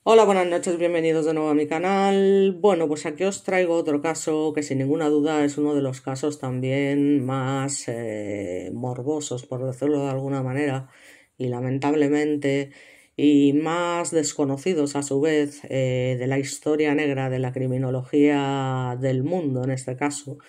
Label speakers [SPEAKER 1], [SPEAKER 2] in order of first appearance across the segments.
[SPEAKER 1] Hola, buenas noches, bienvenidos de nuevo a mi canal. Bueno, pues aquí os traigo otro caso que sin ninguna duda es uno de los casos también más morbosos, por decirlo de alguna manera, y lamentablemente, y más desconocidos a su vez de la historia negra de la criminología del mundo en este caso,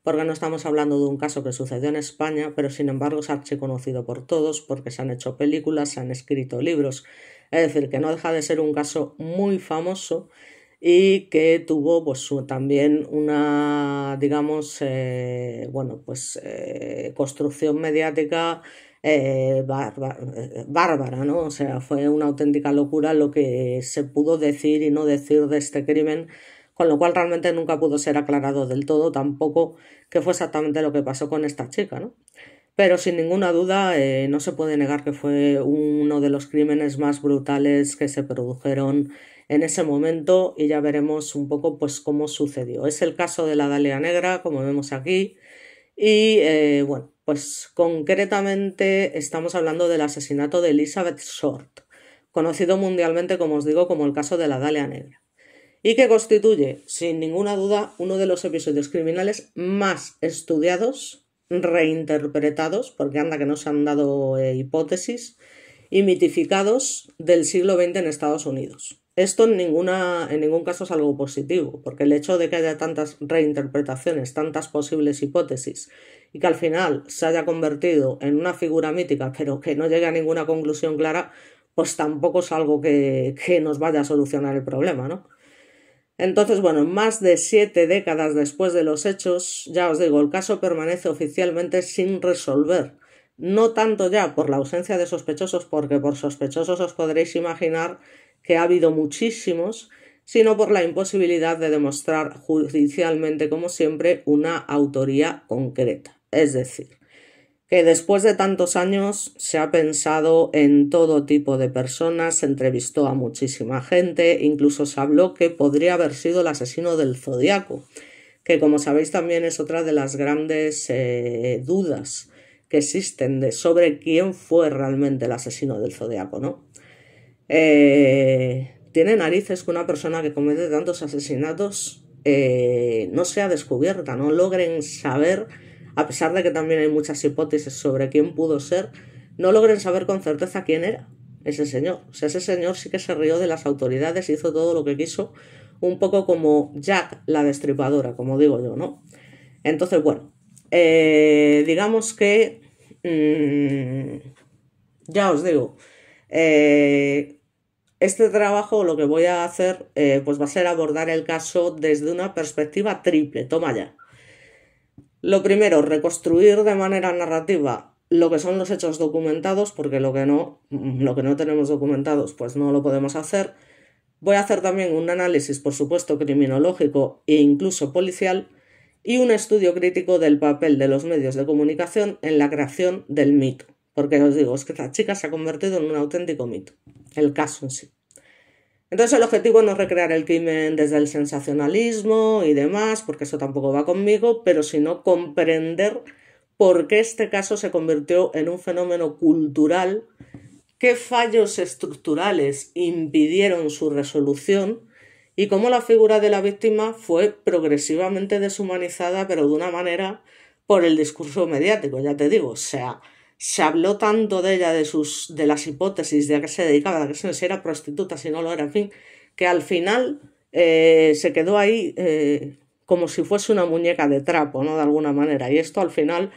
[SPEAKER 1] porque no estamos hablando de un caso que sucedió en España, pero sin embargo es archiconocido por todos porque se han hecho películas, se han escrito libros. Es decir, que no deja de ser un caso muy famoso y que tuvo pues también una, digamos, bueno, pues construcción mediática bárbara, ¿no? O sea, fue una auténtica locura lo que se pudo decir y no decir de este crimen, con lo cual realmente nunca pudo ser aclarado del todo, tampoco qué fue exactamente lo que pasó con esta chica, ¿no? Pero sin ninguna duda no se puede negar que fue uno de los crímenes más brutales que se produjeron en ese momento y ya veremos un poco pues cómo sucedió. Es el caso de la Dalia Negra, como vemos aquí, y bueno, pues concretamente estamos hablando del asesinato de Elizabeth Short, conocido mundialmente, como os digo, como el caso de la Dalia Negra, y que constituye, sin ninguna duda, uno de los episodios criminales más estudiados, reinterpretados, porque anda que no se han dado hipótesis, y mitificados del siglo XX en Estados Unidos. Esto en ningún caso es algo positivo, porque el hecho de que haya tantas reinterpretaciones, tantas posibles hipótesis, y que al final se haya convertido en una figura mítica, pero que no llegue a ninguna conclusión clara, pues tampoco es algo que nos vaya a solucionar el problema, ¿no? Entonces, bueno, más de 7 décadas después de los hechos, ya os digo, el caso permanece oficialmente sin resolver. No tanto ya por la ausencia de sospechosos, porque por sospechosos os podréis imaginar que ha habido muchísimos, sino por la imposibilidad de demostrar judicialmente, como siempre, una autoría concreta. Es decir, que después de tantos años se ha pensado en todo tipo de personas, se entrevistó a muchísima gente, incluso se habló que podría haber sido el asesino del Zodíaco, que como sabéis también es otra de las grandes dudas que existen sobre quién fue realmente el asesino del Zodíaco, ¿no? Tiene narices que una persona que comete tantos asesinatos no sea descubierta, no logren saber, a pesar de que también hay muchas hipótesis sobre quién pudo ser, no logren saber con certeza quién era ese señor. O sea, ese señor sí que se rió de las autoridades, hizo todo lo que quiso, un poco como Jack la Destripadora, como digo yo, ¿no? Entonces, bueno, digamos que ya os digo, eh, este trabajo lo que voy a hacer pues va a ser abordar el caso desde una perspectiva triple, toma ya. Lo primero, reconstruir de manera narrativa lo que son los hechos documentados, porque lo que no tenemos documentados pues no lo podemos hacer. Voy a hacer también un análisis, por supuesto, criminológico e incluso policial y un estudio crítico del papel de los medios de comunicación en la creación del mito. Porque os digo, es que esta chica se ha convertido en un auténtico mito, el caso en sí. Entonces el objetivo no es recrear el crimen desde el sensacionalismo y demás, porque eso tampoco va conmigo, pero sino comprender por qué este caso se convirtió en un fenómeno cultural, qué fallos estructurales impidieron su resolución y cómo la figura de la víctima fue progresivamente deshumanizada, pero de una manera por el discurso mediático, ya te digo, o sea, se habló tanto de ella, de las hipótesis, de a qué se dedicaba, de que si era prostituta, si no lo era, en fin, que al final se quedó ahí como si fuese una muñeca de trapo, ¿no? De alguna manera. Y esto al final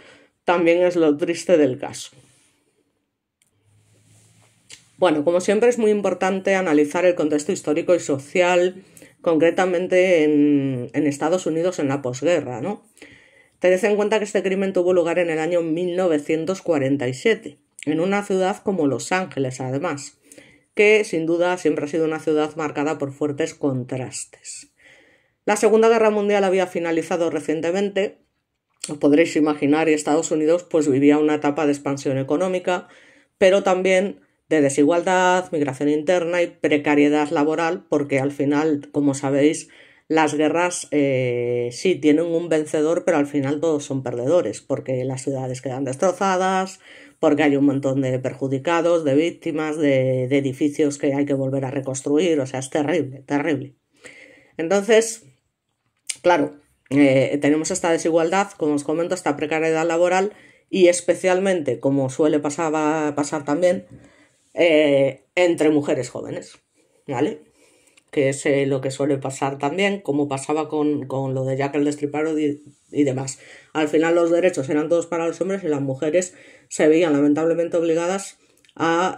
[SPEAKER 1] también es lo triste del caso. Bueno, como siempre es muy importante analizar el contexto histórico y social, concretamente en Estados Unidos en la posguerra, ¿no? Tened en cuenta que este crimen tuvo lugar en el año 1947, en una ciudad como Los Ángeles, además, que sin duda siempre ha sido una ciudad marcada por fuertes contrastes. La Segunda Guerra Mundial había finalizado recientemente, os podréis imaginar, y Estados Unidos pues vivía una etapa de expansión económica, pero también de desigualdad, migración interna y precariedad laboral, porque al final, como sabéis, las guerras sí tienen un vencedor, pero al final todos son perdedores, porque las ciudades quedan destrozadas, porque hay un montón de perjudicados, de víctimas, de edificios que hay que volver a reconstruir, o sea, es terrible, terrible. Entonces, claro, tenemos esta desigualdad, como os comento, esta precariedad laboral y especialmente, como suele pasar también, entre mujeres jóvenes, ¿vale? Que es lo que suele pasar también, como pasaba con lo de Jack el Destripador y demás. Al final los derechos eran todos para los hombres y las mujeres se veían lamentablemente obligadas a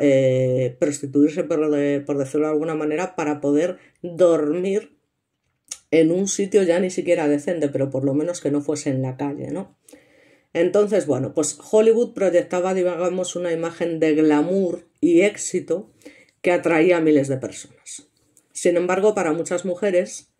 [SPEAKER 1] prostituirse, por decirlo de alguna manera, para poder dormir en un sitio ya ni siquiera decente, pero por lo menos que no fuese en la calle, ¿no? Entonces, bueno, pues Hollywood proyectaba, digamos, una imagen de glamour y éxito que atraía a miles de personas. Sin embargo, para muchas mujeres,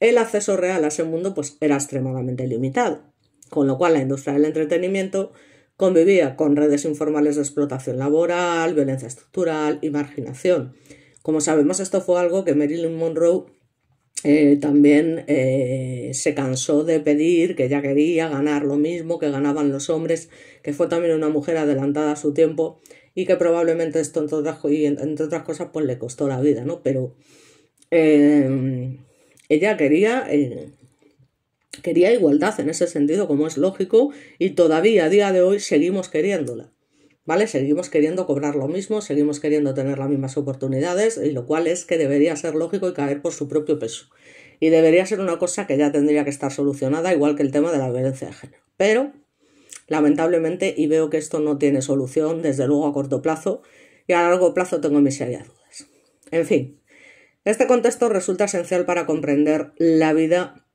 [SPEAKER 1] el acceso real a ese mundo pues, era extremadamente limitado, con lo cual la industria del entretenimiento convivía con redes informales de explotación laboral, violencia estructural y marginación. Como sabemos, esto fue algo que Marilyn Monroe también se cansó de pedir, que ella quería ganar lo mismo que ganaban los hombres, que fue también una mujer adelantada a su tiempo y que probablemente esto, entre otras cosas, pues le costó la vida, ¿no? Pero ella quería igualdad en ese sentido, como es lógico, y todavía a día de hoy seguimos queriéndola, ¿vale? Seguimos queriendo cobrar lo mismo, seguimos queriendo tener las mismas oportunidades, y lo cual es que debería ser lógico y caer por su propio peso. Y debería ser una cosa que ya tendría que estar solucionada, igual que el tema de la violencia de género. Pero, lamentablemente, y veo que esto no tiene solución, desde luego a corto plazo, y a largo plazo tengo mis serias dudas. En fin, este contexto resulta esencial para comprender la vida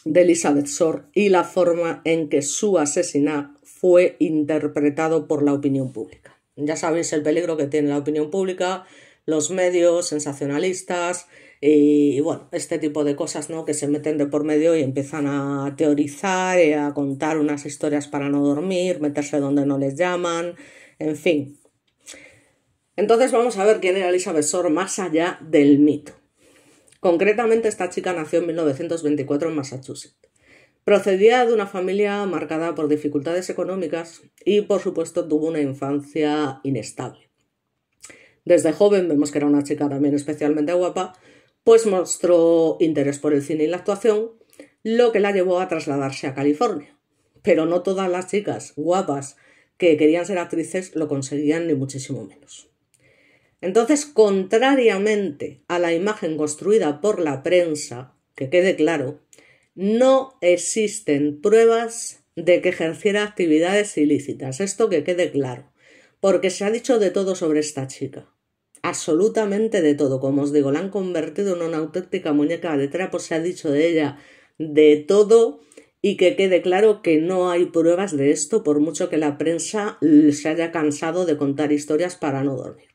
[SPEAKER 1] de Elizabeth Shore y la forma en que su asesinato fue interpretado por la opinión pública. Ya sabéis el peligro que tiene la opinión pública, los medios sensacionalistas y bueno, este tipo de cosas, ¿no? Que se meten de por medio y empiezan a teorizar y a contar unas historias para no dormir, meterse donde no les llaman, en fin. Entonces vamos a ver quién era Elizabeth Shore más allá del mito. Concretamente, esta chica nació en 1924 en Massachusetts. Procedía de una familia marcada por dificultades económicas y, por supuesto, tuvo una infancia inestable. Desde joven vemos que era una chica también especialmente guapa, pues mostró interés por el cine y la actuación, lo que la llevó a trasladarse a California. Pero no todas las chicas guapas que querían ser actrices lo conseguían, ni muchísimo menos. Entonces, contrariamente a la imagen construida por la prensa, que quede claro, no existen pruebas de que ejerciera actividades ilícitas. Esto que quede claro, porque se ha dicho de todo sobre esta chica. Absolutamente de todo. Como os digo, la han convertido en una auténtica muñeca de trapo, se ha dicho de ella de todo y que quede claro que no hay pruebas de esto, por mucho que la prensa se haya cansado de contar historias para no dormir.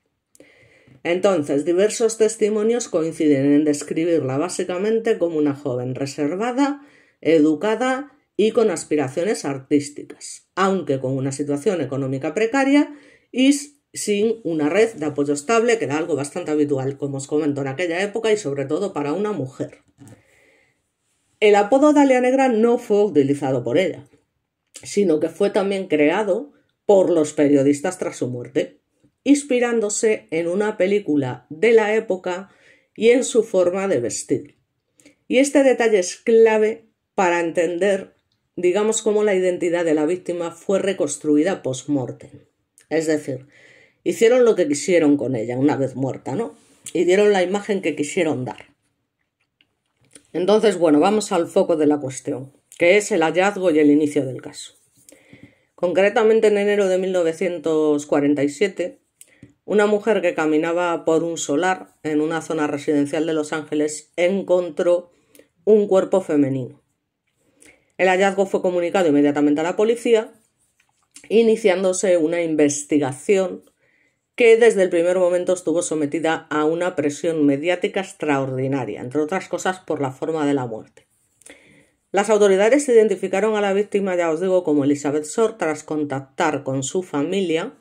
[SPEAKER 1] Entonces, diversos testimonios coinciden en describirla básicamente como una joven reservada, educada y con aspiraciones artísticas, aunque con una situación económica precaria y sin una red de apoyo estable, que era algo bastante habitual, como os comento, en aquella época y sobre todo para una mujer. El apodo Dalia Negra no fue utilizado por ella, sino que fue también creado por los periodistas tras su muerte, inspirándose en una película de la época y en su forma de vestir. Y este detalle es clave para entender, digamos, cómo la identidad de la víctima fue reconstruida post-mortem. Es decir, hicieron lo que quisieron con ella una vez muerta, ¿no? Y dieron la imagen que quisieron dar. Entonces, bueno, vamos al foco de la cuestión, que es el hallazgo y el inicio del caso. Concretamente, en enero de 1947, una mujer que caminaba por un solar en una zona residencial de Los Ángeles encontró un cuerpo femenino. El hallazgo fue comunicado inmediatamente a la policía, iniciándose una investigación que desde el primer momento estuvo sometida a una presión mediática extraordinaria, entre otras cosas por la forma de la muerte. Las autoridades identificaron a la víctima, ya os digo, como Elizabeth Shore tras contactar con su familia.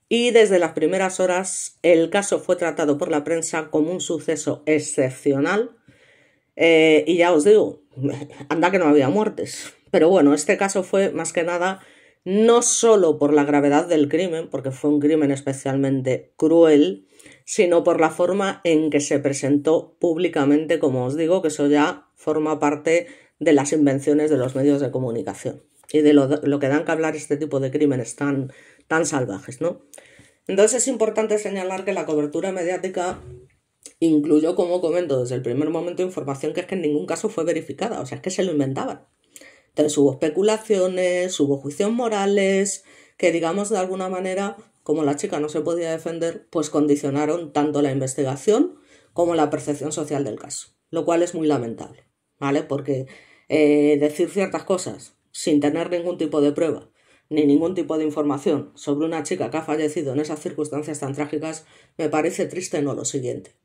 [SPEAKER 1] Y desde las primeras horas el caso fue tratado por la prensa como un suceso excepcional. Y ya os digo, anda que no había muertes. Pero bueno, este caso fue más que nada no solo por la gravedad del crimen, porque fue un crimen especialmente cruel, sino por la forma en que se presentó públicamente, como os digo, que eso ya forma parte de las invenciones de los medios de comunicación y de lo que dan que hablar este tipo de crímenes tan salvajes, ¿no? Entonces es importante señalar que la cobertura mediática incluyó, como comento, desde el primer momento información que es que en ningún caso fue verificada, o sea, es que se lo inventaban. Entonces hubo especulaciones, hubo juicios morales, que digamos de alguna manera, como la chica no se podía defender, pues condicionaron tanto la investigación como la percepción social del caso, lo cual es muy lamentable, ¿vale? Porque decir ciertas cosas sin tener ningún tipo de prueba ni ningún tipo de información sobre una chica que ha fallecido en esas circunstancias tan trágicas me parece triste, no lo siguiente.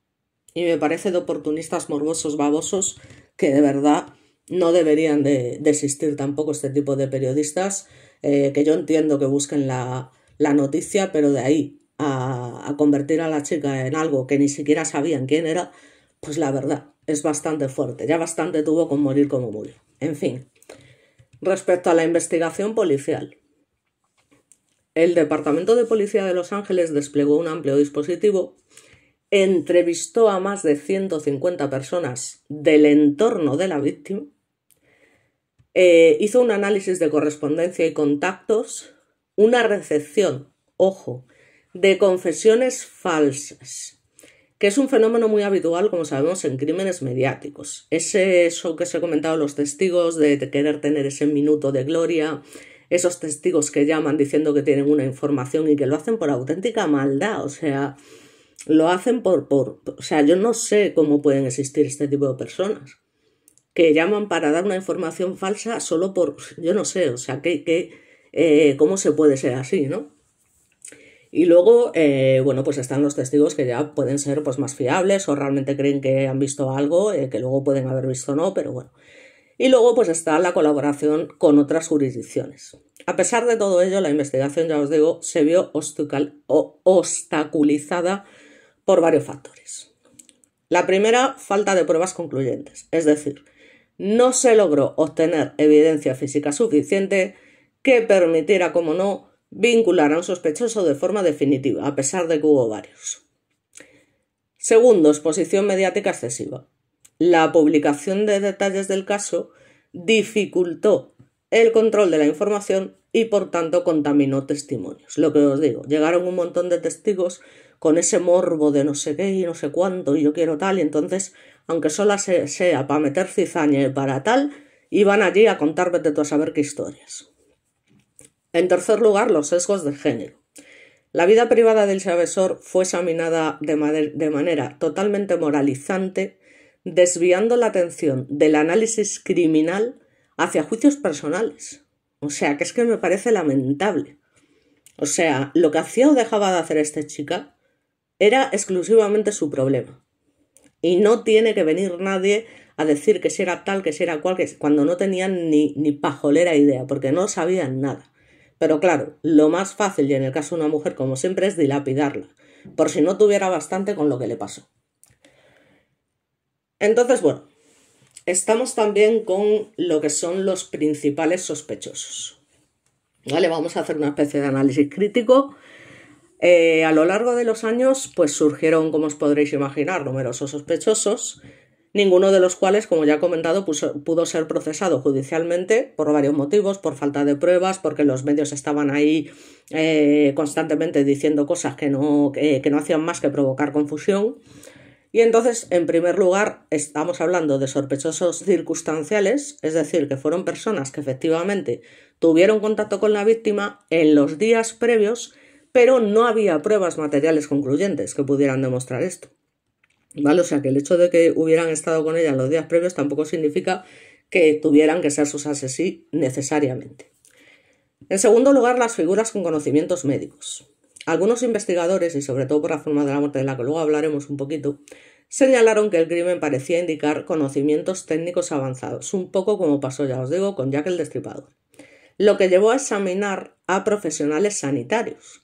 [SPEAKER 1] Y me parece de oportunistas morbosos babosos que de verdad no deberían de existir tampoco este tipo de periodistas, que yo entiendo que busquen la noticia, pero de ahí a convertir a la chica en algo que ni siquiera sabían quién era, pues la verdad es bastante fuerte. Ya bastante tuvo con morir como murió. En fin, respecto a la investigación policial, el Departamento de Policía de Los Ángeles desplegó un amplio dispositivo, entrevistó a más de 150 personas del entorno de la víctima, hizo un análisis de correspondencia y contactos, una recepción, ojo, de confesiones falsas, que es un fenómeno muy habitual, como sabemos, en crímenes mediáticos. Eso que os he comentado, los testigos de querer tener ese minuto de gloria, esos testigos que llaman diciendo que tienen una información y que lo hacen por auténtica maldad, o sea, lo hacen o sea, yo no sé cómo pueden existir este tipo de personas que llaman para dar una información falsa solo por, yo no sé, o sea, ¿cómo se puede ser así, no? Y luego, bueno, pues están los testigos que ya pueden ser pues más fiables o realmente creen que han visto algo, que luego pueden haber visto no, pero bueno. Y luego pues está la colaboración con otras jurisdicciones. A pesar de todo ello, la investigación, ya os digo, se vio obstaculizada por varios factores. La primera, falta de pruebas concluyentes, es decir, no se logró obtener evidencia física suficiente que permitiera, como no, vincular a un sospechoso de forma definitiva, a pesar de que hubo varios. Segundo, exposición mediática excesiva. La publicación de detalles del caso dificultó el control de la información y por tanto contaminó testimonios. Lo que os digo, llegaron un montón de testigos con ese morbo de no sé qué y no sé cuánto y yo quiero tal, y entonces, aunque solo sea para meter cizaña y para tal, iban allí a contar vete tú a saber qué historias. En tercer lugar, los sesgos de género. La vida privada del agresor fue examinada de manera totalmente moralizante, desviando la atención del análisis criminal hacia juicios personales. O sea, que es que me parece lamentable. O sea, lo que hacía o dejaba de hacer esta chica era exclusivamente su problema. Y no tiene que venir nadie a decir que si era tal, que si era cual, cuando no tenían ni pajolera idea, porque no sabían nada. Pero claro, lo más fácil, y en el caso de una mujer como siempre, es dilapidarla, por si no tuviera bastante con lo que le pasó. Entonces, bueno, estamos también con lo que son los principales sospechosos. ¿Vale? Vamos a hacer una especie de análisis crítico. A lo largo de los años, pues surgieron, como os podréis imaginar, numerosos sospechosos, ninguno de los cuales, como ya he comentado, pudo ser procesado judicialmente por varios motivos, por falta de pruebas, porque los medios estaban ahí constantemente diciendo cosas que no hacían más que provocar confusión. Y entonces, en primer lugar, estamos hablando de sospechosos circunstanciales, es decir, que fueron personas que efectivamente tuvieron contacto con la víctima en los días previos, pero no había pruebas materiales concluyentes que pudieran demostrar esto. ¿Vale? O sea, que el hecho de que hubieran estado con ella en los días previos tampoco significa que tuvieran que ser sus asesinos necesariamente. En segundo lugar, las figuras con conocimientos médicos. Algunos investigadores, y sobre todo por la forma de la muerte de la que luego hablaremos un poquito, señalaron que el crimen parecía indicar conocimientos técnicos avanzados, un poco como pasó, ya os digo, con Jack el Destripador, lo que llevó a examinar a profesionales sanitarios.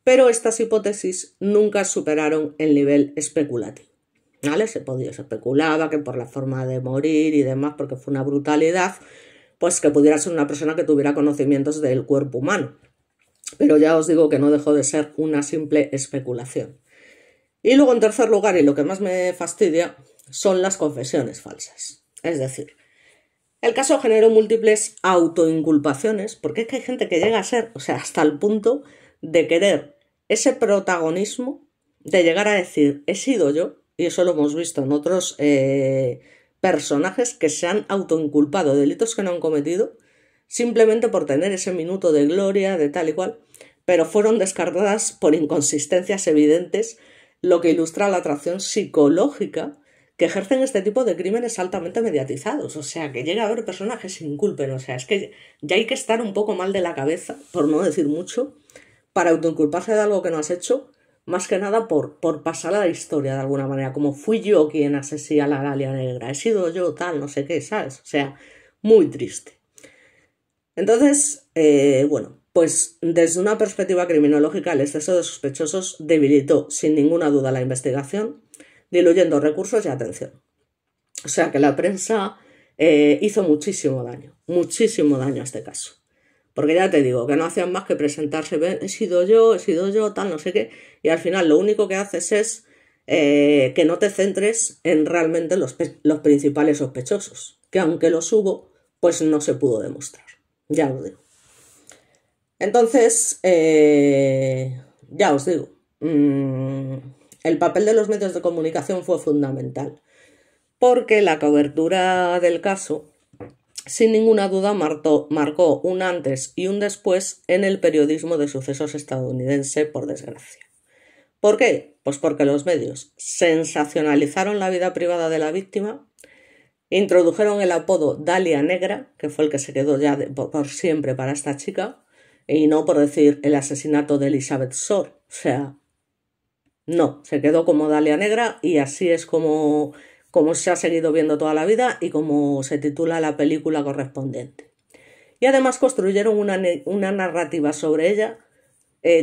[SPEAKER 1] Pero estas hipótesis nunca superaron el nivel especulativo. ¿Vale? Se especulaba que por la forma de morir y demás, porque fue una brutalidad, pues que pudiera ser una persona que tuviera conocimientos del cuerpo humano. Pero ya os digo que no dejó de ser una simple especulación. Y luego, en tercer lugar, y lo que más me fastidia, son las confesiones falsas. Es decir, el caso generó múltiples autoinculpaciones, porque es que hay gente que llega a ser, o sea, hasta el punto de querer ese protagonismo, de llegar a decir, he sido yo, y eso lo hemos visto en otros personajes que se han autoinculpado de delitos que no han cometido, simplemente por tener ese minuto de gloria, de tal y cual, pero fueron descartadas por inconsistencias evidentes, lo que ilustra la atracción psicológica que ejercen este tipo de crímenes altamente mediatizados. O sea, que llega a haber personas que se inculpen. O sea, es que ya hay que estar un poco mal de la cabeza, por no decir mucho, para autoinculparse de algo que no has hecho, más que nada por pasar a la historia de alguna manera, como fui yo quien asesina a la Dalia Negra, he sido yo tal, no sé qué, ¿sabes? O sea, muy triste. Entonces, bueno, pues desde una perspectiva criminológica el exceso de sospechosos debilitó sin ninguna duda la investigación, diluyendo recursos y atención. O sea que la prensa hizo muchísimo daño a este caso. Porque ya te digo, que no hacían más que presentarse, he sido yo, tal, no sé qué, y al final lo único que haces es que no te centres en realmente los principales sospechosos, que aunque los hubo, pues no se pudo demostrar. Ya os digo. Entonces, ya os digo, el papel de los medios de comunicación fue fundamental, porque la cobertura del caso, sin ninguna duda, marcó un antes y un después en el periodismo de sucesos estadounidense, por desgracia. ¿Por qué? Pues porque los medios sensacionalizaron la vida privada de la víctima, introdujeron el apodo Dalia Negra, que fue el que se quedó ya por siempre para esta chica, y no por decir el asesinato de Elizabeth Shore. O sea, no, se quedó como Dalia Negra y así es como se ha seguido viendo toda la vida y como se titula la película correspondiente. Y además construyeron una narrativa sobre ella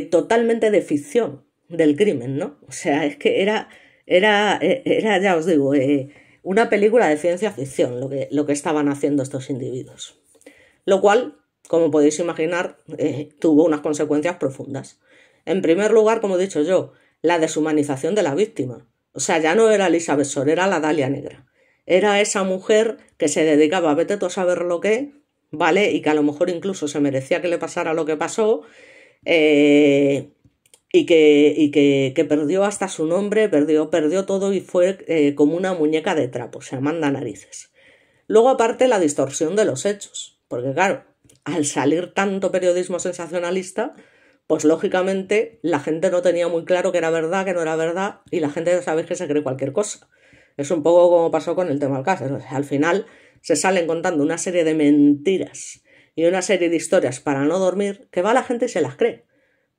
[SPEAKER 1] totalmente de ficción del crimen, ¿no? O sea, es que era ya os digo, una película de ciencia ficción lo que estaban haciendo estos individuos. Lo cual, como podéis imaginar, tuvo unas consecuencias profundas. En primer lugar, como he dicho yo, la deshumanización de la víctima. O sea, ya no era Elizabeth Shore, era la Dalia Negra. Era esa mujer que se dedicaba, vete tú a saber lo que, ¿vale? Y que a lo mejor incluso se merecía que le pasara lo que pasó, y que perdió hasta su nombre, perdió todo y fue como una muñeca de trapo, o sea, manda narices. Luego, aparte, la distorsión de los hechos, porque claro, al salir tanto periodismo sensacionalista, pues lógicamente la gente no tenía muy claro que era verdad, que no era verdad, y la gente ya sabéis que se cree cualquier cosa. Es un poco como pasó con el tema Alcácer. O sea, al final se salen contando una serie de mentiras y una serie de historias para no dormir, que va la gente y se las cree.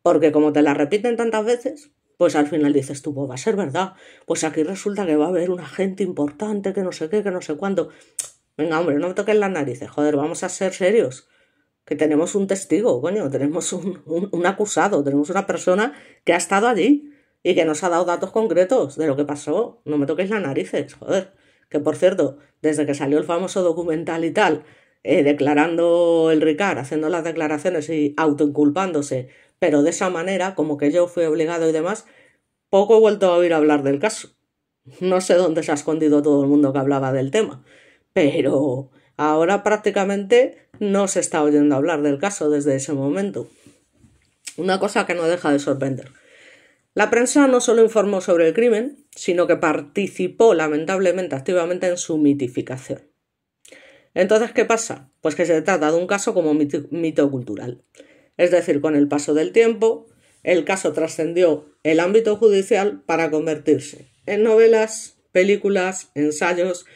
[SPEAKER 1] Porque como te las repiten tantas veces, pues al final dices tú, pues va a ser verdad. Pues aquí resulta que va a haber un agente importante, que no sé qué, que no sé cuánto. Venga, hombre, no me toques las narices, joder, vamos a ser serios. Que tenemos un testigo, coño, tenemos un acusado, tenemos una persona que ha estado allí y que nos ha dado datos concretos de lo que pasó. No me toquéis las narices, joder. Que por cierto, desde que salió el famoso documental y tal, declarando el Ricard, haciendo las declaraciones y autoinculpándose, pero de esa manera, como que yo fui obligado y demás, poco he vuelto a oír hablar del caso. No sé dónde se ha escondido todo el mundo que hablaba del tema, pero ahora prácticamente no se está oyendo hablar del caso desde ese momento. Una cosa que no deja de sorprender. La prensa no solo informó sobre el crimen, sino que participó lamentablemente activamente en su mitificación. Entonces, ¿qué pasa? Pues que se trata de un caso como mito cultural. Es decir, con el paso del tiempo, el caso trascendió el ámbito judicial para convertirse en novelas, películas, ensayos,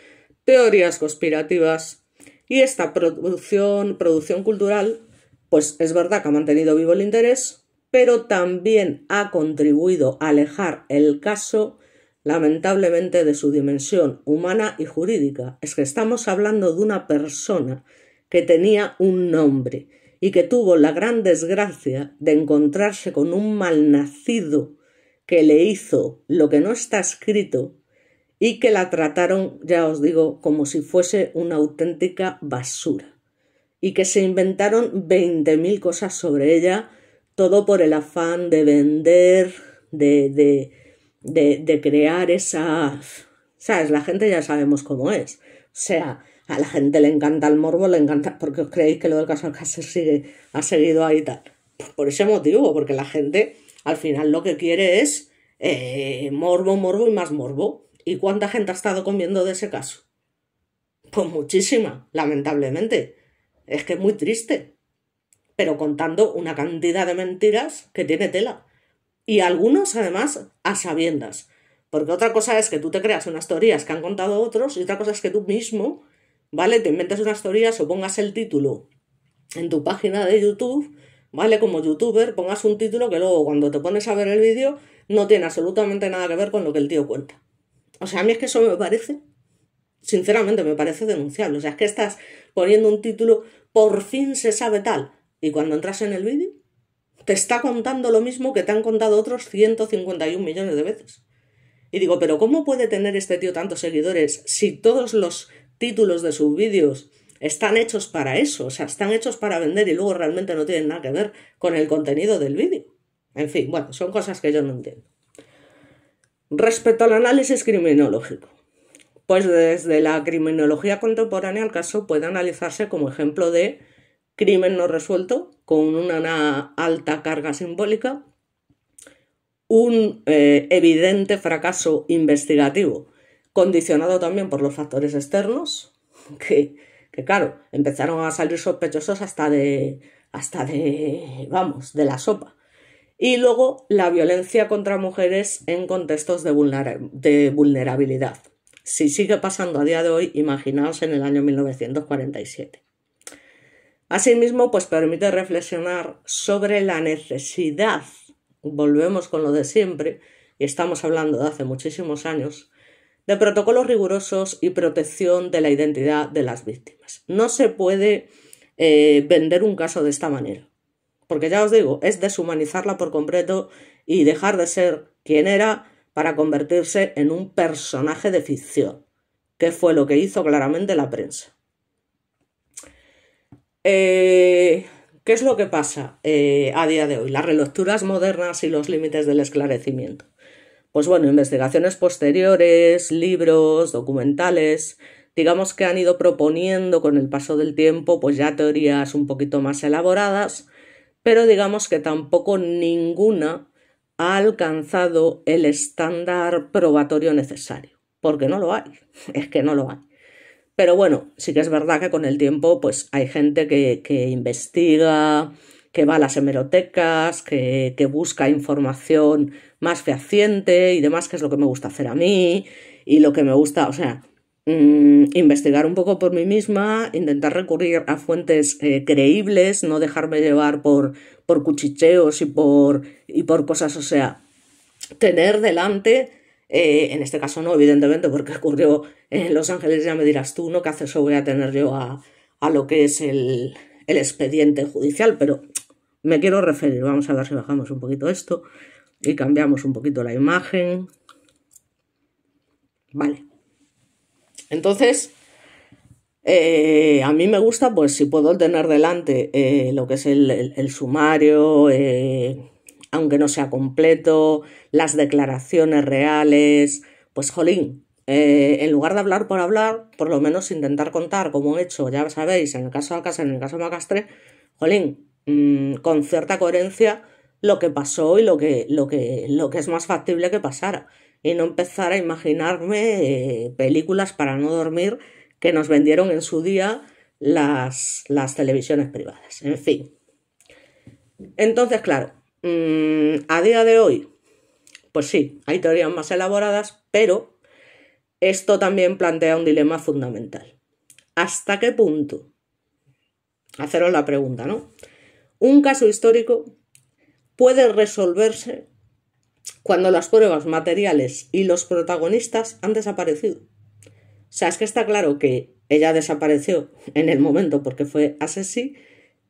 [SPEAKER 1] teorías conspirativas, y esta producción cultural, pues es verdad que ha mantenido vivo el interés, pero también ha contribuido a alejar el caso, lamentablemente, de su dimensión humana y jurídica. Es que estamos hablando de una persona que tenía un nombre y que tuvo la gran desgracia de encontrarse con un malnacido que le hizo lo que no está escrito y que la trataron, ya os digo, como si fuese una auténtica basura. y que se inventaron 20.000 cosas sobre ella, todo por el afán de vender, de crear esa... ¿Sabes? La gente ya sabemos cómo es. O sea, a la gente le encanta el morbo, le encanta... ¿Por qué os creéis que lo del caso Alcácer ha seguido ahí y tal? Pues por ese motivo, porque la gente al final lo que quiere es morbo, morbo y más morbo. ¿Y cuánta gente ha estado comiendo de ese caso? Pues muchísima, lamentablemente. Es que es muy triste, pero contando una cantidad de mentiras que tiene tela. Y algunos, además, a sabiendas. Porque otra cosa es que tú te creas unas teorías que han contado otros y otra cosa es que tú mismo, ¿vale? Te inventes unas teorías o pongas el título en tu página de YouTube, ¿vale? Como youtuber, pongas un título que luego cuando te pones a ver el vídeo no tiene absolutamente nada que ver con lo que el tío cuenta. O sea, a mí es que eso me parece, sinceramente, me parece denunciable. O sea, es que estás poniendo un título, por fin se sabe tal, y cuando entras en el vídeo te está contando lo mismo que te han contado otros 151 millones de veces. Y digo, pero ¿cómo puede tener este tío tantos seguidores si todos los títulos de sus vídeos están hechos para eso? O sea, están hechos para vender y luego realmente no tienen nada que ver con el contenido del vídeo. En fin, bueno, son cosas que yo no entiendo. Respecto al análisis criminológico, pues desde la criminología contemporánea el caso puede analizarse como ejemplo de crimen no resuelto con una alta carga simbólica, un evidente fracaso investigativo condicionado también por los factores externos, que claro, empezaron a salir sospechosos hasta de la sopa. Y luego la violencia contra mujeres en contextos de vulnerabilidad. Si sigue pasando a día de hoy, imaginaos en el año 1947. Asimismo, pues permite reflexionar sobre la necesidad, volvemos con lo de siempre, y estamos hablando de hace muchísimos años, de protocolos rigurosos y protección de la identidad de las víctimas. No se puede vender un caso de esta manera, porque ya os digo, es deshumanizarla por completo y dejar de ser quien era para convertirse en un personaje de ficción, que fue lo que hizo claramente la prensa. ¿Qué es lo que pasa a día de hoy? Las relecturas modernas y los límites del esclarecimiento. Pues bueno, investigaciones posteriores, libros, documentales, digamos que han ido proponiendo con el paso del tiempo pues ya teorías un poquito más elaboradas, pero digamos que tampoco ninguna ha alcanzado el estándar probatorio necesario, porque no lo hay, es que no lo hay. Pero bueno, sí que es verdad que con el tiempo pues hay gente que investiga, que va a las hemerotecas, que busca información más fehaciente y demás, que es lo que me gusta hacer a mí y lo que me gusta, o sea, investigar un poco por mí misma, intentar recurrir a fuentes creíbles, no dejarme llevar por cuchicheos y por cosas, o sea, tener delante... en este caso no, evidentemente, porque ocurrió en Los Ángeles, ya me dirás tú, ¿no? ¿Qué acceso voy a tener yo a lo que es el expediente judicial? Pero me quiero referir, vamos a ver si bajamos un poquito esto y cambiamos un poquito la imagen. Vale. Entonces, a mí me gusta, pues si puedo tener delante lo que es el sumario, aunque no sea completo, las declaraciones reales, pues jolín, en lugar de hablar por hablar, por lo menos intentar contar, como he hecho, ya sabéis, en el caso de Alcácer, en el caso de Macastre, jolín, con cierta coherencia lo que pasó y lo que es más factible que pasara. Y no empezar a imaginarme películas para no dormir que nos vendieron en su día las televisiones privadas. En fin. Entonces, claro, a día de hoy, pues sí, hay teorías más elaboradas, pero esto también plantea un dilema fundamental. ¿Hasta qué punto? Haceros la pregunta, ¿no? Un caso histórico puede resolverse cuando las pruebas materiales y los protagonistas han desaparecido. O sea, es que está claro que ella desapareció en el momento porque fue asesí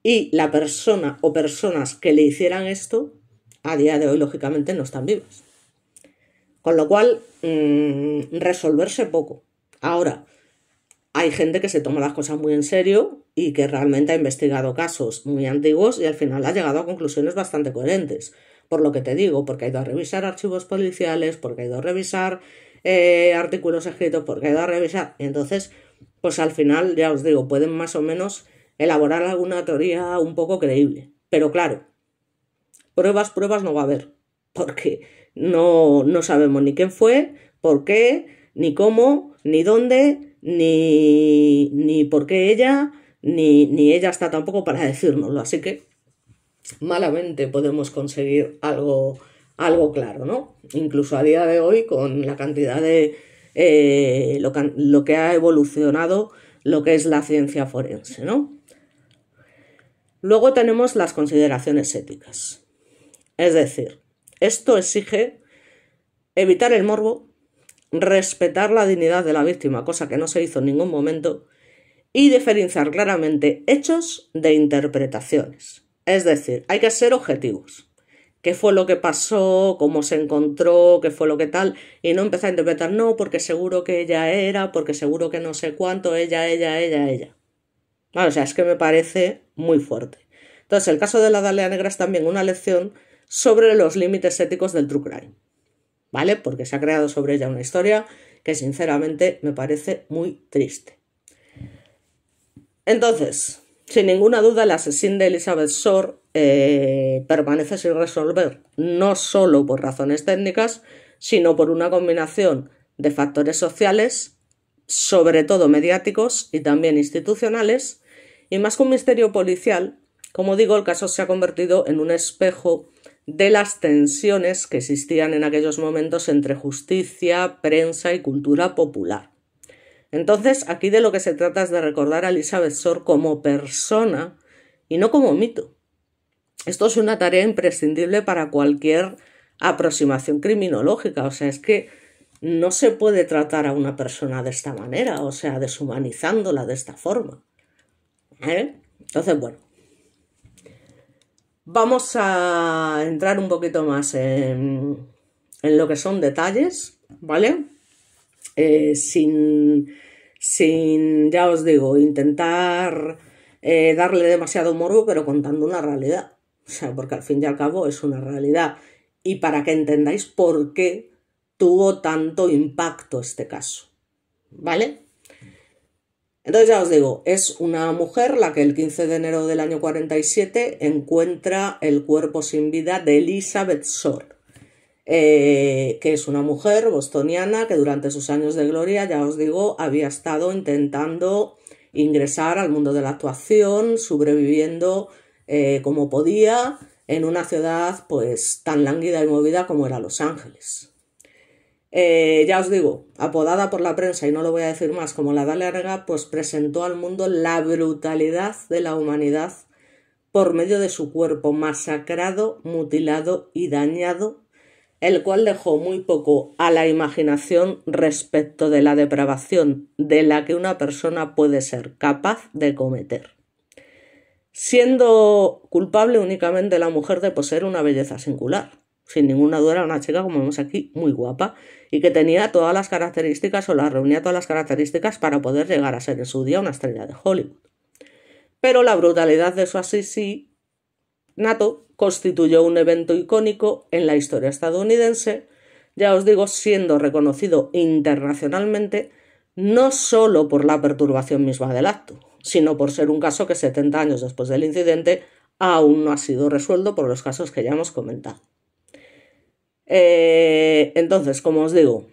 [SPEAKER 1] y la persona o personas que le hicieran esto a día de hoy lógicamente no están vivas. Con lo cual, resolverse poco. Ahora, hay gente que se toma las cosas muy en serio y que realmente ha investigado casos muy antiguos y al final ha llegado a conclusiones bastante coherentes. Por lo que te digo, porque ha ido a revisar archivos policiales, porque ha ido a revisar artículos escritos, porque ha ido a revisar. Y entonces, pues al final, ya os digo, pueden más o menos elaborar alguna teoría un poco creíble. Pero claro, pruebas no va a haber, porque no sabemos ni quién fue, por qué, ni cómo, ni dónde, ni por qué ella, ni ella está tampoco para decírnoslo. Así que malamente podemos conseguir algo claro, ¿no? Incluso a día de hoy, con la cantidad de lo que ha evolucionado lo que es la ciencia forense, ¿no? Luego tenemos las consideraciones éticas. Es decir, esto exige evitar el morbo, respetar la dignidad de la víctima, cosa que no se hizo en ningún momento, y diferenciar claramente hechos de interpretaciones. Es decir, hay que ser objetivos. ¿Qué fue lo que pasó? ¿Cómo se encontró? ¿Qué fue lo que tal? Y no empezar a interpretar, no, porque seguro que ella era, porque seguro que no sé cuánto, ella. Bueno, o sea, es que me parece muy fuerte. Entonces, el caso de la Dalia Negra es también una lección sobre los límites éticos del true crime, ¿vale? Porque se ha creado sobre ella una historia que sinceramente me parece muy triste. Entonces, sin ninguna duda, el asesino de Elizabeth Shore permanece sin resolver, no solo por razones técnicas, sino por una combinación de factores sociales, sobre todo mediáticos y también institucionales, y más que un misterio policial, como digo, el caso se ha convertido en un espejo de las tensiones que existían en aquellos momentos entre justicia, prensa y cultura popular. Entonces, aquí de lo que se trata es de recordar a Elizabeth Shore como persona y no como mito. Esto es una tarea imprescindible para cualquier aproximación criminológica. O sea, es que no se puede tratar a una persona de esta manera, o sea, deshumanizándola de esta forma. Entonces, bueno, vamos a entrar un poquito más en lo que son detalles, ¿vale? Sin, ya os digo, intentar darle demasiado morbo, pero contando una realidad. O sea, porque al fin y al cabo es una realidad. Y para que entendáis por qué tuvo tanto impacto este caso, ¿vale? Entonces ya os digo, es una mujer la que el 15 de enero del año 47 encuentra el cuerpo sin vida de Elizabeth Shore, que es una mujer bostoniana que durante sus años de gloria, ya os digo, había estado intentando ingresar al mundo de la actuación, sobreviviendo como podía en una ciudad pues tan lánguida y movida como era Los Ángeles. Ya os digo, apodada por la prensa, y no lo voy a decir más, como la Dalia Negra, pues presentó al mundo la brutalidad de la humanidad por medio de su cuerpo masacrado, mutilado y dañado, el cual dejó muy poco a la imaginación respecto de la depravación de la que una persona puede ser capaz de cometer, siendo culpable únicamente la mujer de poseer una belleza singular. Sin ninguna duda era una chica, como vemos aquí, muy guapa y que tenía todas las características o las reunía todas las características para poder llegar a ser en su día una estrella de Hollywood. Pero la brutalidad de su asesinato constituyó un evento icónico en la historia estadounidense, ya os digo, siendo reconocido internacionalmente no solo por la perturbación misma del acto, sino por ser un caso que 70 años después del incidente aún no ha sido resuelto por los casos que ya hemos comentado. Entonces, como os digo,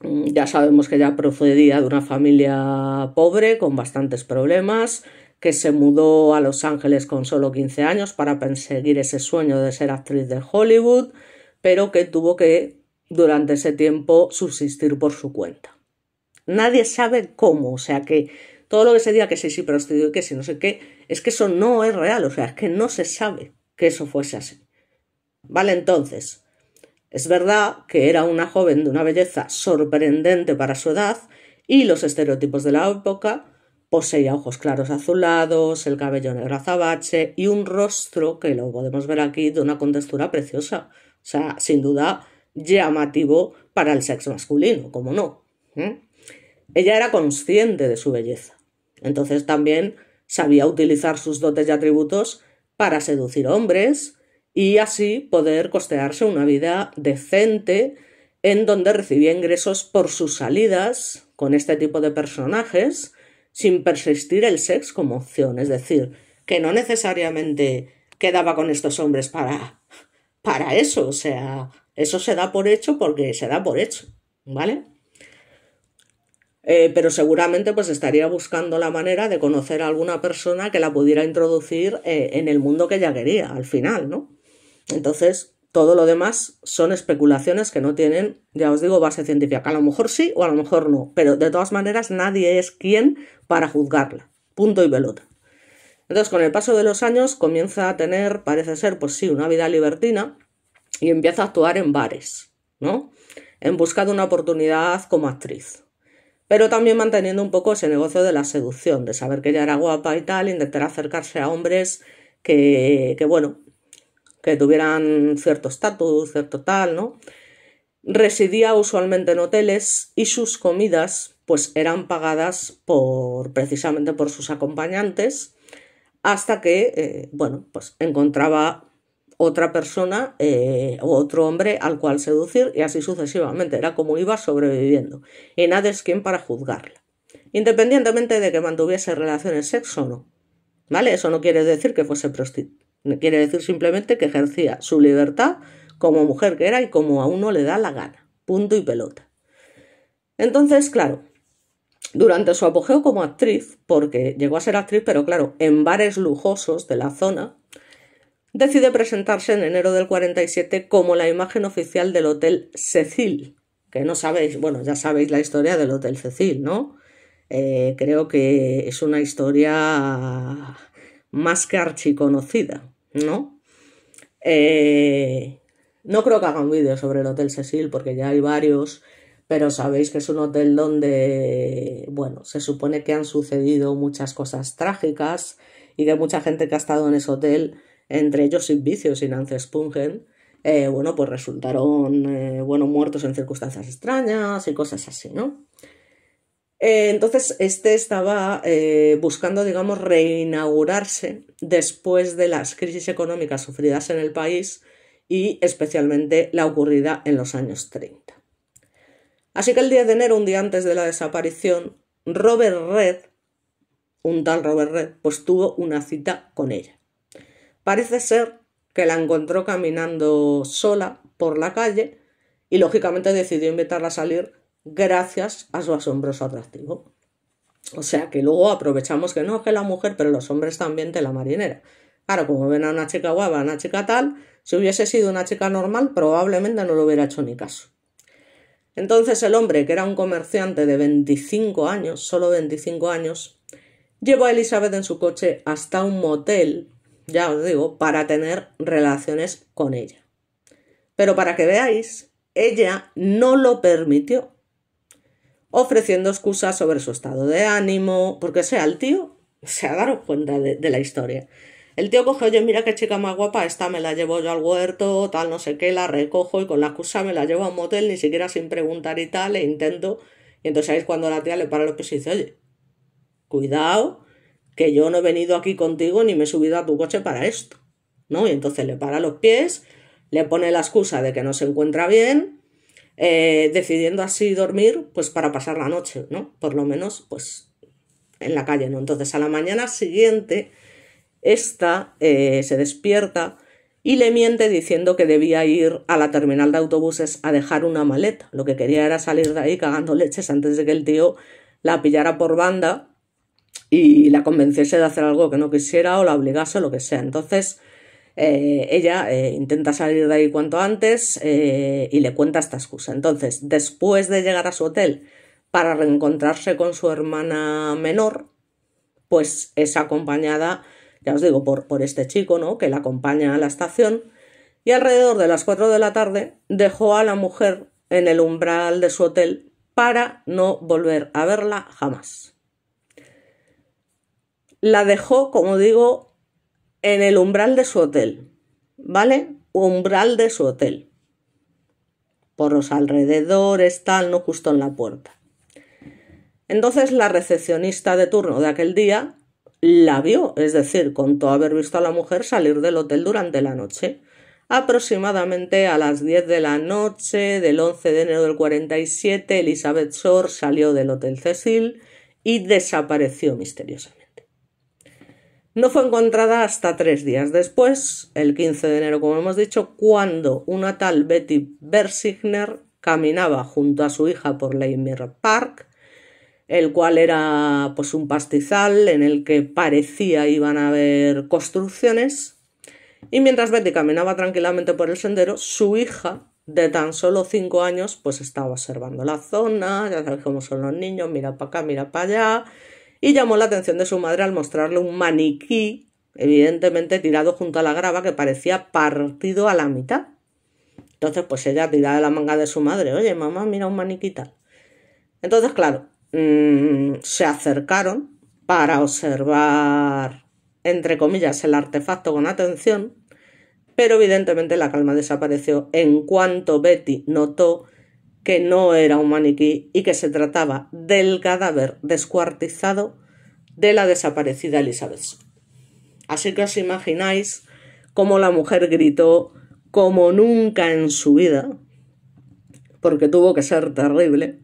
[SPEAKER 1] ya sabemos que ella procedía de una familia pobre con bastantes problemas, que se mudó a Los Ángeles con solo 15 años para perseguir ese sueño de ser actriz de Hollywood, pero que tuvo que, durante ese tiempo, subsistir por su cuenta. Nadie sabe cómo, o sea que todo lo que se diga que sí, prostituta, que sí, no sé qué, es que eso no es real, o sea, es que no se sabe que eso fuese así. Vale, entonces, es verdad que era una joven de una belleza sorprendente para su edad y los estereotipos de la época. Poseía ojos claros azulados, el cabello negro azabache y un rostro, que lo podemos ver aquí, de una contextura preciosa. O sea, sin duda llamativo para el sexo masculino, ¿cómo no? ella era consciente de su belleza. Entonces también sabía utilizar sus dotes y atributos para seducir hombres y así poder costearse una vida decente en donde recibía ingresos por sus salidas con este tipo de personajes sin persistir el sexo como opción. Es decir, que no necesariamente quedaba con estos hombres para eso. O sea, eso se da por hecho porque se da por hecho, ¿vale? Pero seguramente pues estaría buscando la manera de conocer a alguna persona que la pudiera introducir en el mundo que ella quería al final, ¿no? Entonces, todo lo demás son especulaciones que no tienen, ya os digo, base científica. A lo mejor sí o a lo mejor no, pero de todas maneras nadie es quien para juzgarla. Punto y pelota. Entonces, con el paso de los años comienza a tener, parece ser, pues sí, una vida libertina y empieza a actuar en bares, ¿no? En busca de una oportunidad como actriz. Pero también manteniendo un poco ese negocio de la seducción, de saber que ella era guapa y tal, intentar acercarse a hombres que bueno, que tuvieran cierto estatus, cierto tal, ¿no? Residía usualmente en hoteles y sus comidas pues eran pagadas precisamente por sus acompañantes hasta que, bueno, pues encontraba otra persona o otro hombre al cual seducir y así sucesivamente. Era como iba sobreviviendo y nadie es quien para juzgarla, independientemente de que mantuviese relaciones sexo o no, ¿vale? Eso no quiere decir que fuese prostituta, quiere decir simplemente que ejercía su libertad como mujer que era y como a uno le da la gana, punto y pelota. Entonces, claro, durante su apogeo como actriz, porque llegó a ser actriz, pero claro, en bares lujosos de la zona, decide presentarse en enero del 47 como la imagen oficial del Hotel Cecil, que no sabéis, bueno, ya sabéis la historia del Hotel Cecil, ¿no? Creo que es una historia más que archiconocida, ¿no? No creo que haga un vídeo sobre el Hotel Cecil porque ya hay varios, pero sabéis que es un hotel donde, bueno, se supone que han sucedido muchas cosas trágicas y que mucha gente que ha estado en ese hotel, entre ellos sin vicios, sin Spungen, bueno, pues resultaron, bueno, muertos en circunstancias extrañas y cosas así, ¿no? Entonces, este estaba buscando, digamos, reinaugurarse después de las crisis económicas sufridas en el país y especialmente la ocurrida en los años 30. Así que el 10 de enero, un día antes de la desaparición, Robert Red, un tal Robert Red, pues tuvo una cita con ella. Parece ser que la encontró caminando sola por la calle y lógicamente decidió invitarla a salir gracias a su asombroso atractivo. O sea que luego aprovechamos que no, que la mujer, pero los hombres también de la marinera. Claro, como ven a una chica guapa, a una chica tal, si hubiese sido una chica normal, probablemente no le hubiera hecho ni caso. Entonces el hombre, que era un comerciante de 25 años, solo 25 años, llevó a Elizabeth en su coche hasta un motel, ya os digo, para tener relaciones con ella. Pero para que veáis, ella no lo permitió, ofreciendo excusas sobre su estado de ánimo, porque sea el tío, daros cuenta de la historia. El tío coge, oye, mira qué chica más guapa, esta me la llevo yo al huerto, tal, no sé qué, la recojo y con la excusa me la llevo a un motel, ni siquiera sin preguntar y tal, e intento. Y entonces ahí es cuando la tía le para los pies y dice, oye, cuidado, que yo no he venido aquí contigo ni me he subido a tu coche para esto, ¿no? Y entonces le para los pies, le pone la excusa de que no se encuentra bien, decidiendo así dormir, pues para pasar la noche, ¿no? Por lo menos, pues, en la calle, ¿no? Entonces a la mañana siguiente, esta se despierta y le miente diciendo que debía ir a la terminal de autobuses a dejar una maleta. Lo que quería era salir de ahí cagando leches antes de que el tío la pillara por banda y la convenciese de hacer algo que no quisiera o la obligase o lo que sea. Entonces ella intenta salir de ahí cuanto antes y le cuenta esta excusa. Entonces, después de llegar a su hotel para reencontrarse con su hermana menor, pues es acompañada, ya os digo, por este chico, ¿no?, que la acompaña a la estación, y alrededor de las 4 de la tarde dejó a la mujer en el umbral de su hotel para no volver a verla jamás. La dejó, como digo, en el umbral de su hotel, ¿vale? Umbral de su hotel. Por los alrededores, tal, no justo en la puerta. Entonces la recepcionista de turno de aquel día la vio, es decir, contó haber visto a la mujer salir del hotel durante la noche. Aproximadamente a las 10 de la noche del 11 de enero del 47, Elizabeth Shore salió del Hotel Cecil y desapareció misteriosamente. No fue encontrada hasta 3 días después, el 15 de enero, como hemos dicho, cuando una tal Betty Bersigner caminaba junto a su hija por Leimert Park, el cual era pues un pastizal en el que parecía iban a haber construcciones, y mientras Betty caminaba tranquilamente por el sendero, su hija, de tan solo 5 años, pues estaba observando la zona, ya sabes cómo son los niños, mira para acá, mira para allá, y llamó la atención de su madre al mostrarle un maniquí, evidentemente tirado junto a la grava, que parecía partido a la mitad. Entonces, pues ella tiraba de la manga de su madre, oye, mamá, mira un maniquí tal. Entonces, claro, se acercaron para observar, entre comillas, el artefacto con atención, pero evidentemente la calma desapareció en cuanto Betty notó que no era un maniquí y que se trataba del cadáver descuartizado de la desaparecida Elizabeth. Así que os imagináis cómo la mujer gritó como nunca en su vida, porque tuvo que ser terrible,